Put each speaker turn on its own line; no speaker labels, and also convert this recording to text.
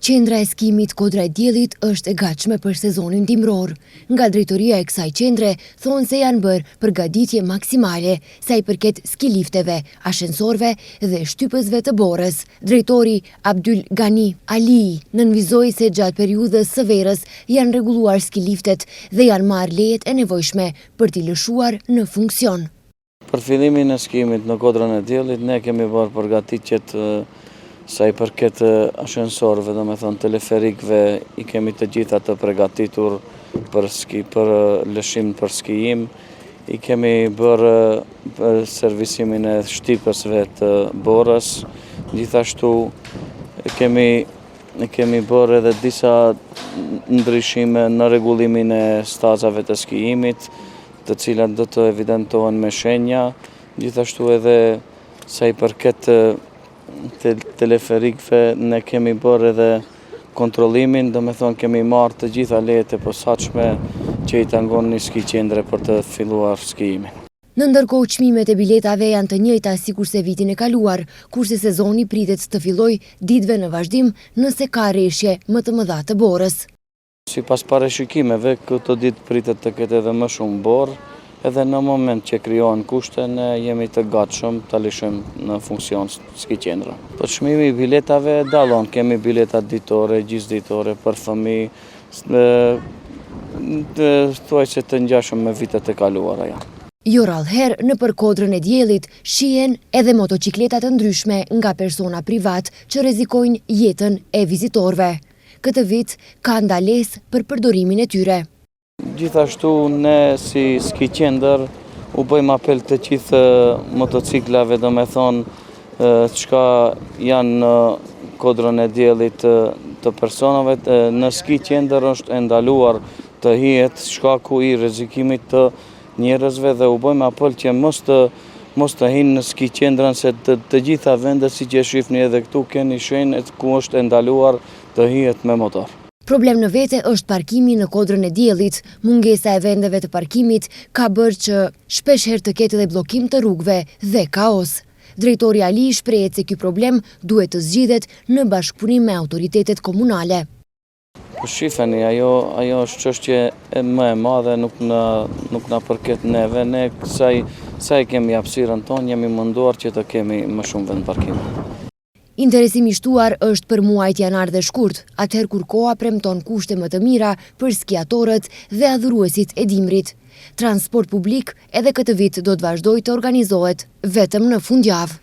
Qendra e skimit Kodra e Diellit është e gatshme për sezonin dimror. Nga drejtoria e kësaj qendre thonë se janë bërë përgatitje maksimale sa i përket skilifteve, ashensorve dhe shtypësve të borës. Drejtori Abdul Gani Ali nënvizoi se gjatë periudhës së verës janë rregulluar skiliftet dhe janë marrë lejet e nevojshme për t'i lëshuar në funksion.
Për fillimin e skimit në Kodrën e Diellit ne kemi bërë përgatitjet sa i përket ashensorve, do me thonë teleferikve, i kemi të gjitha të përgatitur për lëshim për skijim, i kemi bërë për servisimin e shtypësve të borës, gjithashtu kemi bërë edhe disa ndryshime në rregullimin e stazave të skijimit, të cilat do të evidentohen me shenja, gjithashtu edhe sa i përket teleferikve ne kemi bërë edhe kontrolimin, do me thonë kemi marrë të gjitha lejet e posaçme që i tangon një ski qendre për të filluar skijimin.
Në ndërkohë çmimet e biletave janë të njëjta sikurse vitin e kaluar, kurse sezoni pritet të fillojë ditëve në vazhdim nëse ka rreshje më të mëdha të borës.
Sipas parashikimeve, këto ditë pritet të ketë edhe më shumë borë, edhe në moment që krijohen kushte, ne jemi të gatshëm ta lëshojmë në funksion ski qendra. Po çmimi i biletave dallon, kemi bileta ditore, gjysditore për fëmijë, thuajse të ngjashëm me vitet e kaluara janë.
Jo rallëherë nëpër Kodrën e Diellit shihen edhe motocikleta të ndryshme nga persona privat që rrezikojnë jetën e vizitorëve. Këtë vit ka ndalesë për përdorimin e tyre.
Gjithashtu ne si ski qendër u bëjmë apel të gjithë motociklave, do me thonë çka janë në Kodrën e Diellit të personave, në ski qendër është e ndaluar të hihet shkaku i rrezikimit të njerëzve dhe u bëjmë apel që mos të hinë në ski qendrën, se të gjitha vendet siç e shihni edhe këtu keni shenjë ku është e ndaluar të hihet me motor.
Problem në vete është parkimi në Kodrën e Diellit. Mungesa e vendeve të parkimit ka bërë që shpeshherë të ketë edhe bllokim të rrugëve dhe kaos. Drejtori Ali shprehet se ky problem duhet të zgjidhet në bashkëpunim me autoritetet komunale.
Shifeni, ajo është çështje më e madhe, nuk na përket neve. Ne sa i kemi hapësirën tonë, jemi munduar që të kemi më shumë vend parkimi.
Interesimi i shtuar është për muajt janar dhe shkurt, atëherë kur koha premton kushte më të mira për skiatorët dhe adhuruesit e dimrit. Transport publik edhe këtë vit do të vazhdojë të organizohet vetëm në fundjavë.